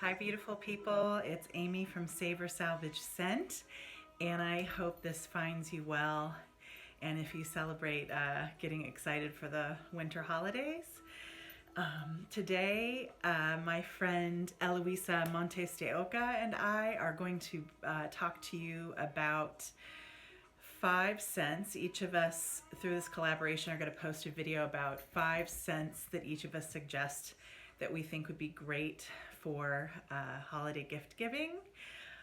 Hi beautiful people, it's Amy from Savor Salvage Scent, and I hope this finds you well, and if you celebrate getting excited for the winter holidays. Today my friend Eloisa Montes de Oca and I are going to talk to you about 5 scents. Each of us through this collaboration are going to post a video about 5 scents that each of us suggest that we think would be great for holiday gift giving.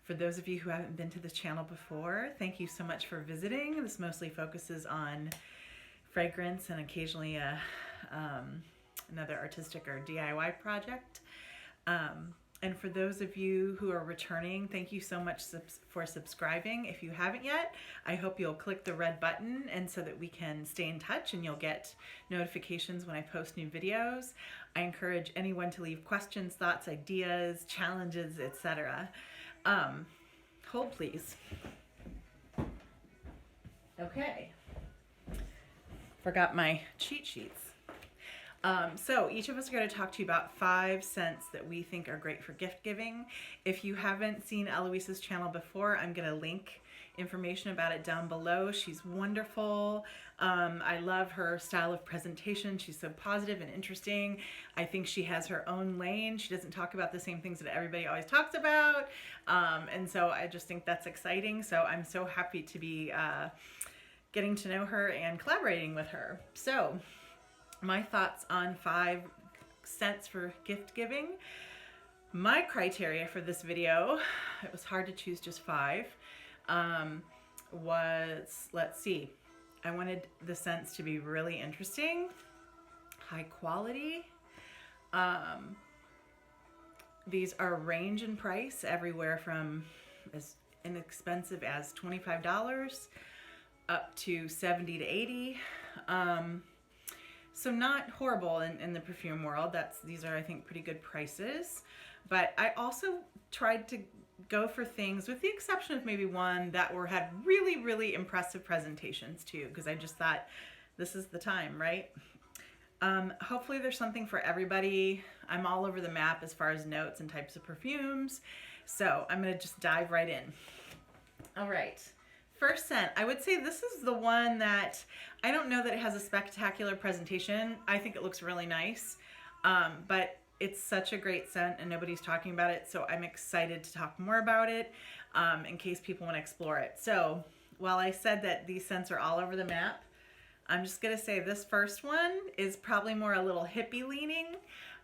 For those of you who haven't been to the channel before, thank you so much for visiting. This mostly focuses on fragrance and occasionally another artistic or DIY project. And for those of you who are returning, thank you so much for subscribing. If you haven't yet, I hope you'll click the red button and so that we can stay in touch and you'll get notifications when I post new videos. I encourage anyone to leave questions, thoughts, ideas, challenges, etc. Hold please. Okay. Forgot my cheat sheets. So each of us are going to talk to you about 5 scents that we think are great for gift giving. If you haven't seen Eloisa's channel before, I'm going to link information about it down below. She's wonderful. I love her style of presentation. She's so positive and interesting. I think she has her own lane. She doesn't talk about the same things that everybody always talks about. And so I just think that's exciting. So I'm so happy to be getting to know her and collaborating with her. So my thoughts on 5 scents for gift giving. My criteria for this video, it was hard to choose just 5, was, let's see, I wanted the scents to be really interesting, high quality. These are range in price, everywhere from as inexpensive as $25 up to $70 to $80. So not horrible in the perfume world. These are, I think, pretty good prices. But I also tried to go for things, with the exception of maybe one, that had really, really impressive presentations too, because I just thought this is the time, right? Hopefully there's something for everybody. I'm all over the map as far as notes and types of perfumes. So I'm gonna just dive right in. All right. First scent, I would say this is the one that I don't know that it has a spectacular presentation. I think it looks really nice, but it's such a great scent and nobody's talking about it, so I'm excited to talk more about it in case people want to explore it. So while I said that these scents are all over the map, I'm just going to say this first one is probably more a little hippie leaning.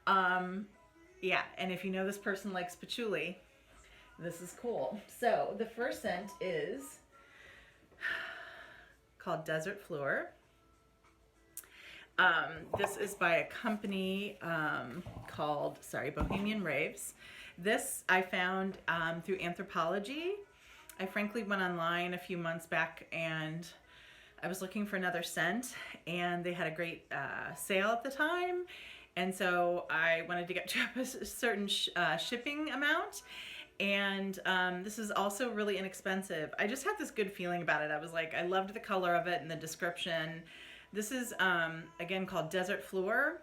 Yeah, and if you know this person likes patchouli, this is cool. So the first scent is called Desert Fleur. This is by a company called, Bohemian Raves. This I found through Anthropology. I frankly went online a few months back and I was looking for another scent and they had a great sale at the time. And so I wanted to get to a certain shipping amount. And this is also really inexpensive. I just had this good feeling about it. I was like, I loved the color of it and the description. This is, again, called Desert Fleur.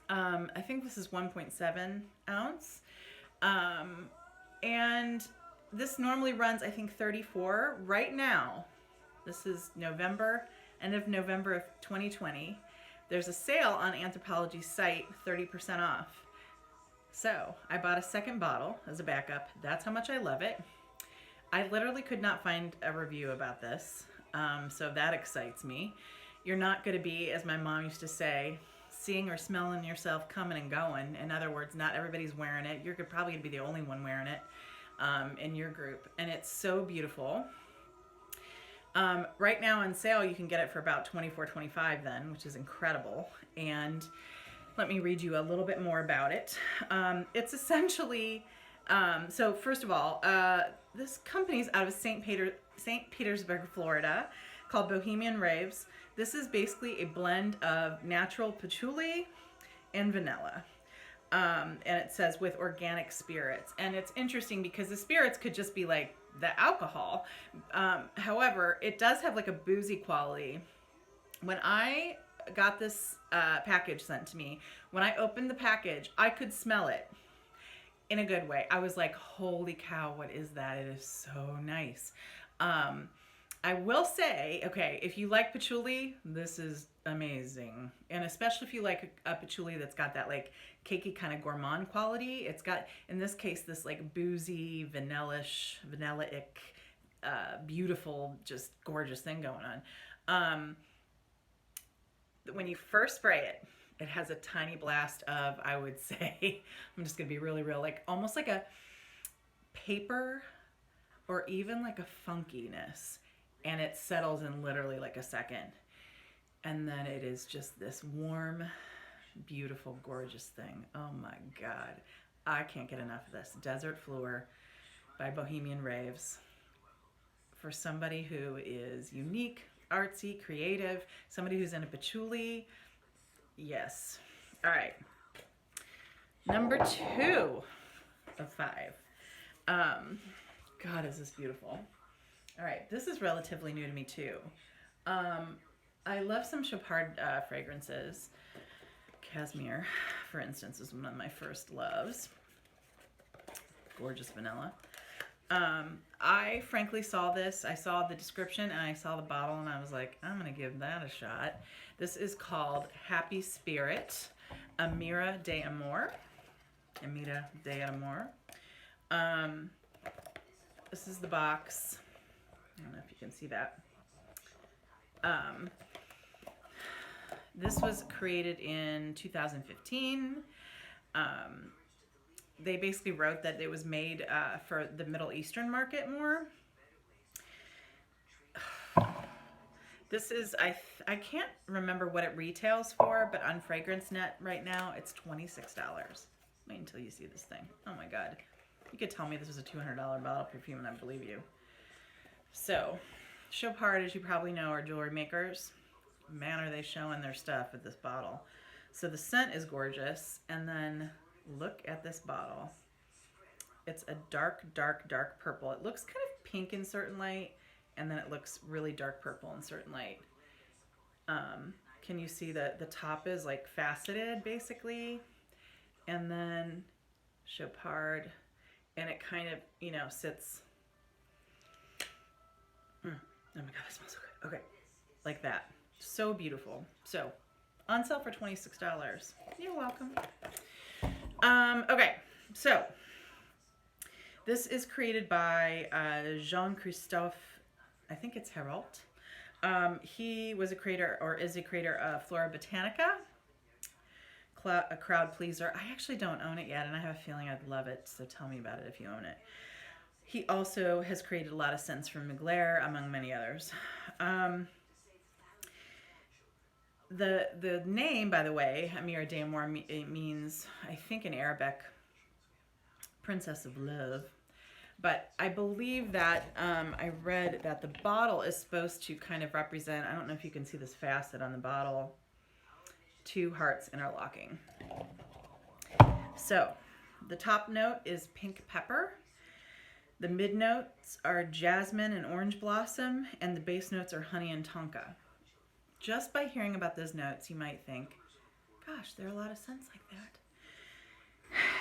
I think this is 1.7 ounce. And this normally runs, I think, $34. Right now, this is November, end of November of 2020. There's a sale on Anthropology's site, 30% off. So I bought a second bottle as a backup. That's how much I love it. I literally could not find a review about this, so that excites me. You're not going to be, as my mom used to say, seeing or smelling yourself coming and going. In other words, not everybody's wearing it. You're probably going to be the only one wearing it in your group, and it's so beautiful. Right now on sale, you can get it for about $24.25 then, which is incredible. And let me read you a little bit more about it. It's essentially, so first of all, this company's out of St. Petersburg, Florida, called Bohemian Raves. This is basically a blend of natural patchouli and vanilla. And it says with organic spirits. And it's interesting because the spirits could just be like the alcohol. However, it does have like a boozy quality. When I got this package sent to me, when I opened the package, I could smell it. in a good way. I was like, holy cow, what is that? It is so nice. I will say, okay, if you like patchouli, this is amazing. And especially if you like a patchouli that's got that like cakey kind of gourmand quality. It's got, in this case, this like boozy, vanilla-ic, beautiful, just gorgeous thing going on. When you first spray it, it has a tiny blast of, I would say, I'm just going to be really real, like almost like a paper or even like a funkiness. And it settles in literally like a second. And then it is just this warm, beautiful, gorgeous thing. Oh my God. I can't get enough of this. Desert Fleur by Bohemian Raves. For somebody who is unique, artsy, creative, somebody who's into patchouli, yes. All right. Number 2 of 5. God, is this beautiful. All right, this is relatively new to me too. I love some Chopard fragrances. Cashmere, for instance, is one of my first loves. Gorgeous vanilla. I frankly saw this. I saw the description and I saw the bottle and I was like, I'm going to give that a shot. This is called Happy Spirit, Amira de Amour. Amira de Amour. This is the box. I don't know if you can see that. This was created in 2015. They basically wrote that it was made for the Middle Eastern market more. This is, I can't remember what it retails for, but on FragranceNet right now, it's $26. Wait until you see this thing. Oh my God. You could tell me this was a $200 bottle of perfume and I believe you. So, Chopard, as you probably know, are jewelry makers. Man, are they showing their stuff with this bottle. So the scent is gorgeous. And then look at this bottle. It's a dark, dark, dark purple. It looks kind of pink in certain light. And then it looks really dark purple in certain light. Can you see that the top is like faceted, basically? And then Chopard. And it kind of, you know, sits... Oh my God, it smells so good. Okay, like that. So beautiful. So, on sale for $26. You're welcome. Okay, so this is created by Jean-Christophe, I think it's Hérault. He was a creator, or is a creator of Flora Botanica, a crowd pleaser. I actually don't own it yet, and I have a feeling I'd love it, so tell me about it if you own it. He also has created a lot of scents from Mugler, among many others. The name, by the way, Amira de Amour, means, I think in Arabic, Princess of Love. But I believe that I read that the bottle is supposed to kind of represent, I don't know if you can see this facet on the bottle, 2 hearts interlocking. So, the top note is pink pepper. The mid notes are jasmine and orange blossom, and the base notes are honey and tonka. Just by hearing about those notes, you might think, gosh, there are a lot of scents like that.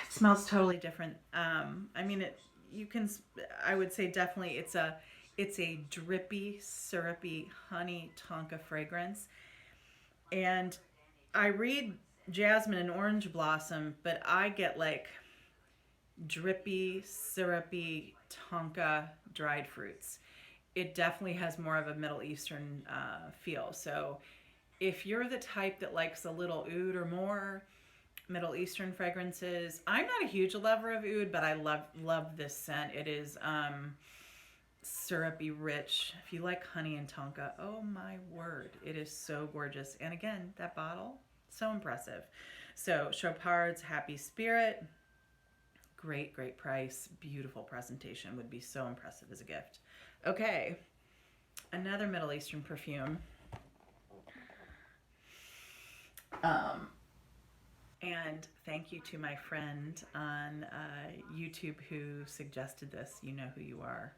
It smells totally different. I mean, I would say definitely it's a drippy, syrupy honey tonka fragrance. And I read jasmine and orange blossom, but I get like drippy, syrupy tonka dried fruits. It definitely has more of a Middle Eastern feel. So if you're the type that likes a little oud or more Middle Eastern fragrances, I'm not a huge lover of oud, but I love this scent. It is syrupy, rich. If you like honey and tonka, oh my word, it is so gorgeous. And again, that bottle, so impressive. So Chopard's Happy Spirit, great, great price, beautiful presentation, would be so impressive as a gift. Okay, another Middle Eastern perfume. And thank you to my friend on YouTube who suggested this. You know who you are.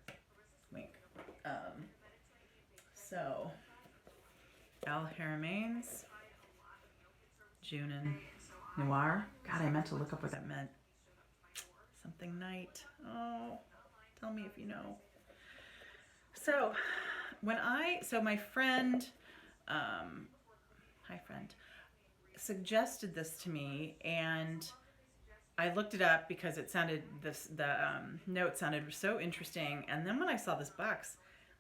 Wink. So, Haramain's Juna Noir. God, I meant to look up what that meant. Something night. Oh, tell me if you know. So my friend, hi friend, suggested this to me, and I looked it up because it sounded the note sounded so interesting. And then when I saw this box,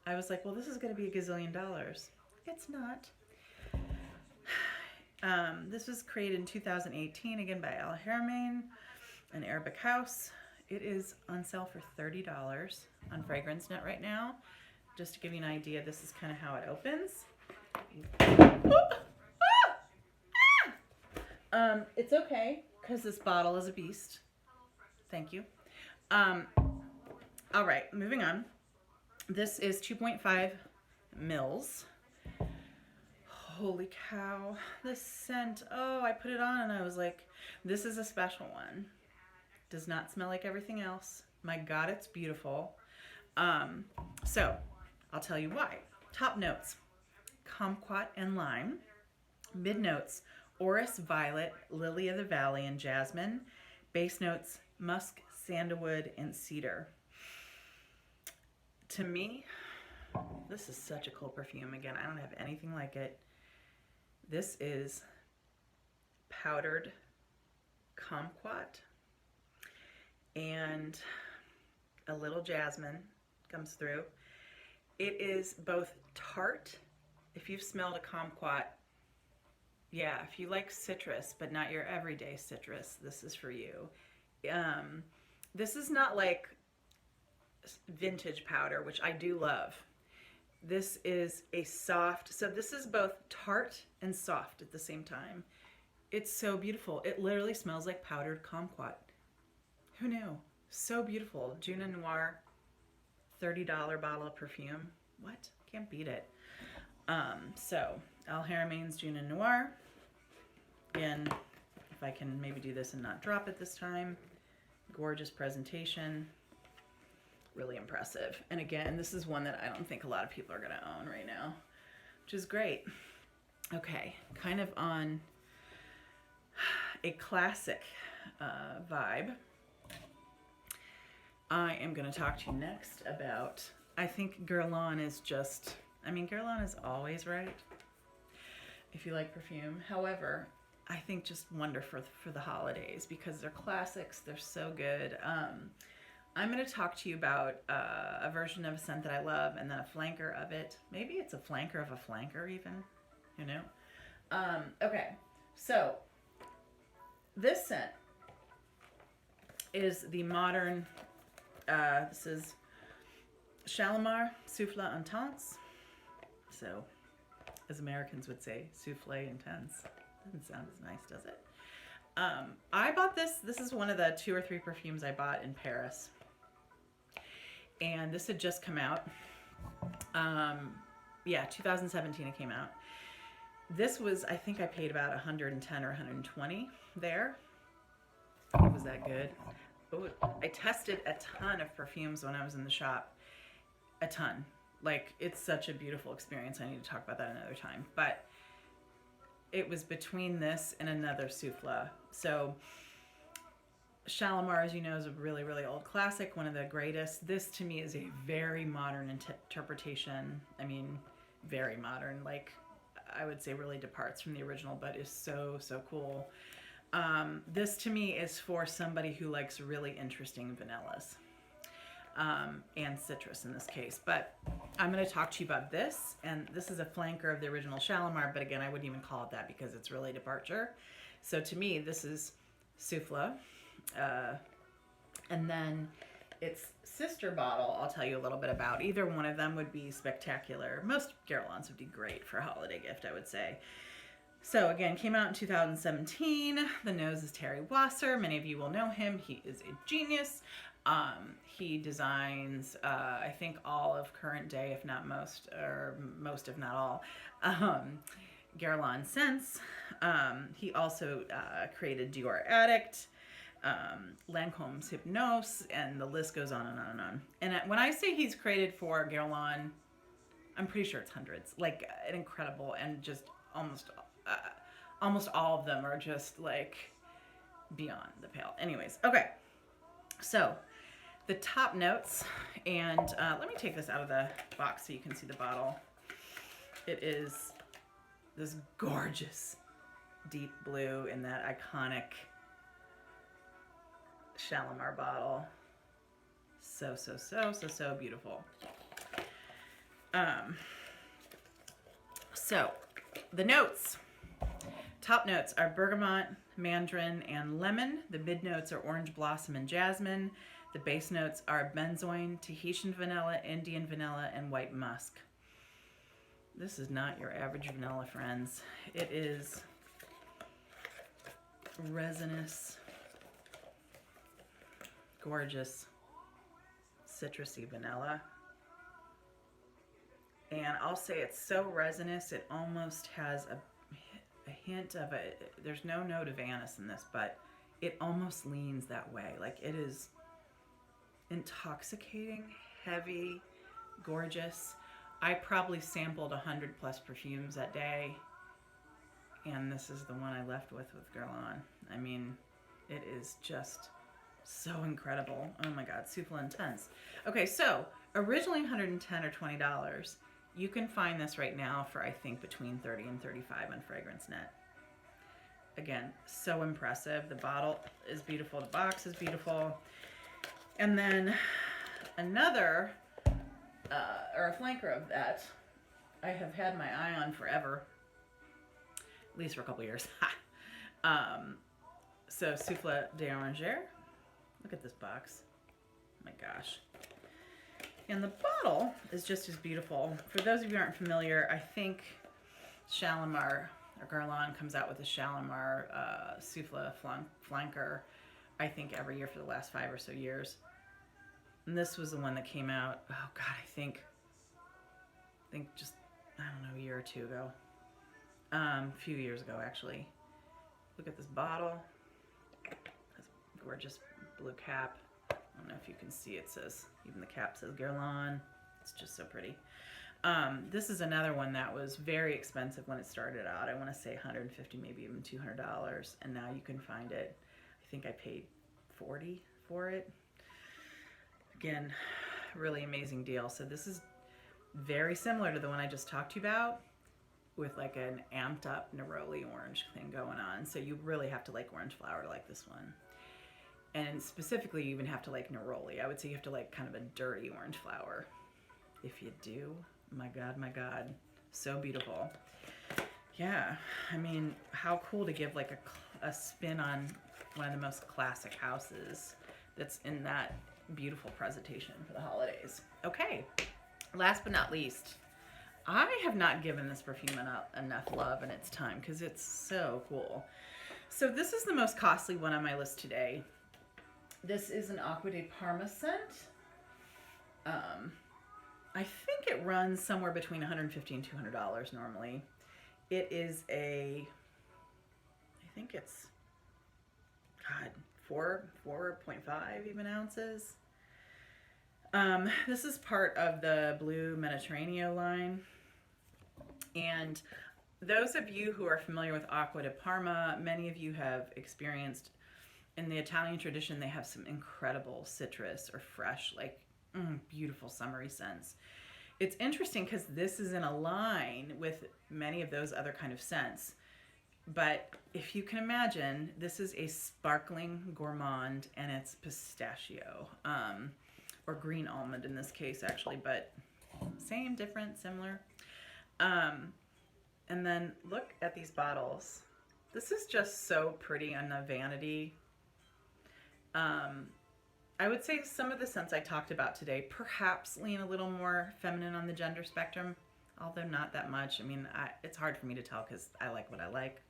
I was like, well, this is going to be $1 gazillion. It's not. This was created in 2018, again by Haramain, an Arabic house. It is on sale for $30 on FragranceNet right now. Just to give you an idea, this is kind of how it opens. It's okay, because this bottle is a beast. Thank you. All right, moving on. This is 2.5 mils. Holy cow, this scent. Oh, I put it on and I was like, this is a special one. Does not smell like everything else. My God, it's beautiful. So I'll tell you why. Top notes, kumquat and lime. Mid notes, orris, violet, lily of the valley, and jasmine. Base notes, musk, sandalwood, and cedar. To me, this is such a cool perfume. Again, I don't have anything like it. This is powdered kumquat and a little jasmine comes through. It is both tart. If you've smelled a kumquat, yeah, if you like citrus, but not your everyday citrus, this is for you. This is not like vintage powder, which I do love. This is a soft, so this is both tart and soft at the same time. It's so beautiful. It literally smells like powdered kumquat. Who knew? So beautiful. Juna Noir, $30 bottle of perfume. What? Can't beat it. So Haramain's Juna Noir. Again, if I can maybe do this and not drop it this time. Gorgeous presentation. Really impressive. And again, this is one that I don't think a lot of people are going to own right now, which is great. Okay, kind of on a classic vibe. I am going to talk to you next about, I think Guerlain is just, I mean, Guerlain is always right if you like perfume. However, I think just wonderful for the holidays because they're classics. They're so good. I'm going to talk to you about a version of a scent that I love and then a flanker of it. Maybe it's a flanker of a flanker even, you know? Okay, so this scent is the modern, this is Shalimar Soufflé lntense. So, as Americans would say, soufflé intense. Doesn't sound as nice, does it? I bought this. This is one of the 2 or 3 perfumes I bought in Paris. And this had just come out. Yeah, 2017 it came out. This was, I think I paid about 110 or 120 there. It was that good. Ooh, I tested a ton of perfumes when I was in the shop. A ton. Like, it's such a beautiful experience. I need to talk about that another time. But it was between this and another souffle. So Shalimar, as you know, is a really, really old classic, one of the greatest. This, to me, is a very modern interpretation. I mean, very modern. Like, I would say really departs from the original, but is so, so cool. This, to me, is for somebody who likes really interesting vanillas. And citrus in this case. But I'm going to talk to you about this. And this is a flanker of the original Shalimar, but again, I wouldn't even call it that because it's really departure. So to me, this is souffle. And then its sister bottle, I'll tell you a little bit about. Either one of them would be spectacular. Most Guerlains would be great for a holiday gift, I would say. So again, came out in 2017. The nose is Terry Wasser. Many of you will know him. He is a genius. He designs, I think, all of current day, if not most, or most, if not all, Guerlain scents. He also created Dior Addict, Lancome's Hypnose, and the list goes on and on and on. And when I say he's created for Guerlain, I'm pretty sure it's hundreds. Like, an incredible, and just almost all of them are just like beyond the pale. Anyways, okay. So the top notes, and let me take this out of the box so you can see the bottle. It is this gorgeous deep blue in that iconic Shalimar bottle. So, so, so, so, so beautiful. So the notes. Top notes are bergamot, mandarin, and lemon. The mid notes are orange blossom and jasmine. The base notes are benzoin, Tahitian vanilla, Indian vanilla, and white musk. This is not your average vanilla, friends. It is resinous, gorgeous, citrusy vanilla. And I'll say it's so resinous, it almost has a hint of there's no note of anise in this, but it almost leans that way. Like, it is intoxicating, heavy, gorgeous. I probably sampled 100 plus perfumes that day, and this is the one I left with Guerlain. I mean, it is just so incredible. Oh my God, super intense. Okay, so originally $110 or $20. You can find this right now for, I think, between $30 and $35 on FragranceNet. Again, so impressive. The bottle is beautiful. The box is beautiful. And then another, or a flanker of that, I have had my eye on forever, at least for a couple years. So Soufflé d'Oranger. Look at this box. Oh my gosh. And the bottle is just as beautiful. For those of you who aren't familiar, I think Shalimar or Guerlain comes out with a Shalimar Soufflé flanker, I think every year for the last 5 or so years. And this was the one that came out, oh God, I think just, I don't know, a year or two ago. A few years ago, actually. Look at this bottle. This gorgeous blue cap. I don't know if you can see, it says, even the cap says Guerlain. It's just so pretty. This is another one that was very expensive when it started out. I want to say $150, maybe even $200. And now you can find it. I think I paid $40 for it. Again, really amazing deal. So this is very similar to the one I just talked to you about, with like an amped up neroli orange thing going on. So you really have to like orange flower to like this one. And specifically, you even have to like neroli. I would say you have to like kind of a dirty orange flower. If you do, my God, so beautiful. Yeah, I mean, how cool to give like a spin on one of the most classic houses that's in that beautiful presentation for the holidays. Okay, last but not least, I have not given this perfume enough love in its time because it's so cool. So this is the most costly one on my list today. This is an Acqua de Parma scent. I think it runs somewhere between $150 and $200 normally. It is I think it's, God, 4.5 even ounces. This is part of the Blue Mediterraneo line. And those of you who are familiar with Acqua de Parma, many of you have experienced, in the Italian tradition, they have some incredible citrus or fresh, like beautiful summery scents. It's interesting because this is in a line with many of those other kind of scents. But if you can imagine, this is a sparkling gourmand, and it's pistachio, or green almond in this case, actually, but same, different, similar. And then look at these bottles. This is just so pretty on the vanity. I would say some of the scents I talked about today perhaps lean a little more feminine on the gender spectrum, although not that much. I mean, it's hard for me to tell because I like what I like.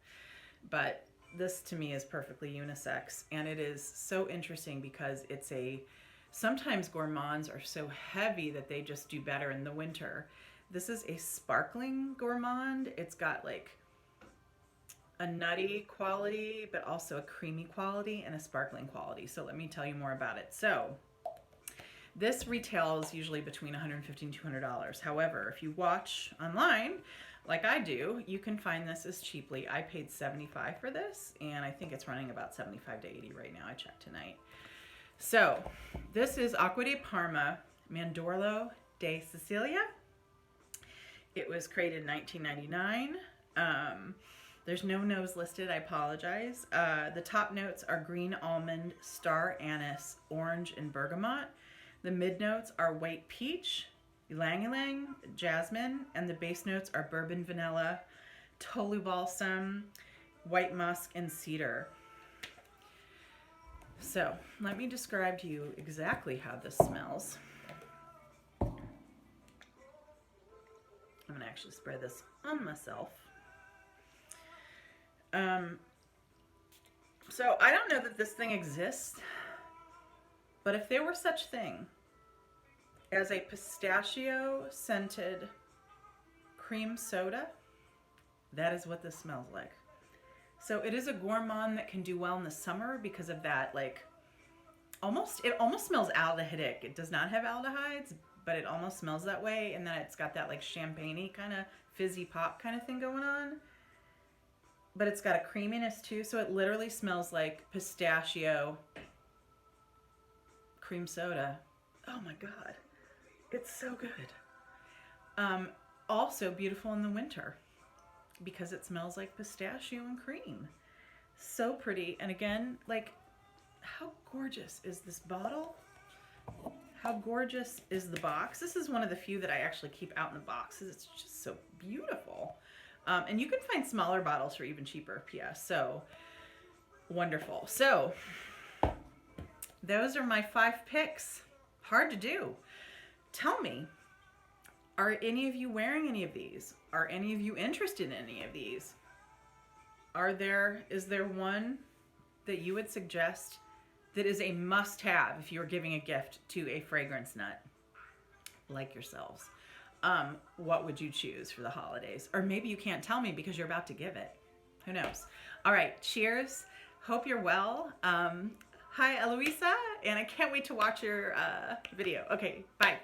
But this to me is perfectly unisex, and it is so interesting because it's sometimes gourmands are so heavy that they just do better in the winter. This is a sparkling gourmand. It's got like a nutty quality, but also a creamy quality and a sparkling quality. So let me tell you more about it. So this retails usually between $150 and $200. However, if you watch online, like I do, you can find this as cheaply. I paid $75 for this, and I think it's running about $75 to $80 right now. I checked tonight. So this is Acqua di Parma Mandorlo de Sicilia. It was created in 1999. There's no nose listed, I apologize. The top notes are green almond, star anise, orange, and bergamot. The mid notes are white peach, ylang ylang, jasmine, and the base notes are bourbon vanilla, tolu balsam, white musk, and cedar. So let me describe to you exactly how this smells. I'm gonna actually spray this on myself. So I don't know that this thing exists, but if there were such thing as a pistachio scented cream soda, that is what this smells like. So it is a gourmand that can do well in the summer because of that, like, it almost smells aldehydic. It does not have aldehydes, but it almost smells that way. And then it's got that like champagne-y kind of fizzy pop kind of thing going on. But it's got a creaminess too. So it literally smells like pistachio cream soda. Oh my God. It's so good. Also beautiful in the winter because it smells like pistachio and cream. So pretty. And again, like, how gorgeous is this bottle? How gorgeous is the box? This is one of the few that I actually keep out in the boxes. It's just so beautiful. And you can find smaller bottles for even cheaper. P.S. So wonderful. So those are my 5 picks. Hard to do. Tell me, are any of you wearing any of these? Are any of you interested in any of these? Is there one that you would suggest that is a must-have if you're giving a gift to a fragrance nut like yourselves? What would you choose for the holidays? Or maybe you can't tell me because you're about to give it. Who knows? All right, cheers. Hope you're well. Hi, Eloisa, and I can't wait to watch your video. Okay, bye.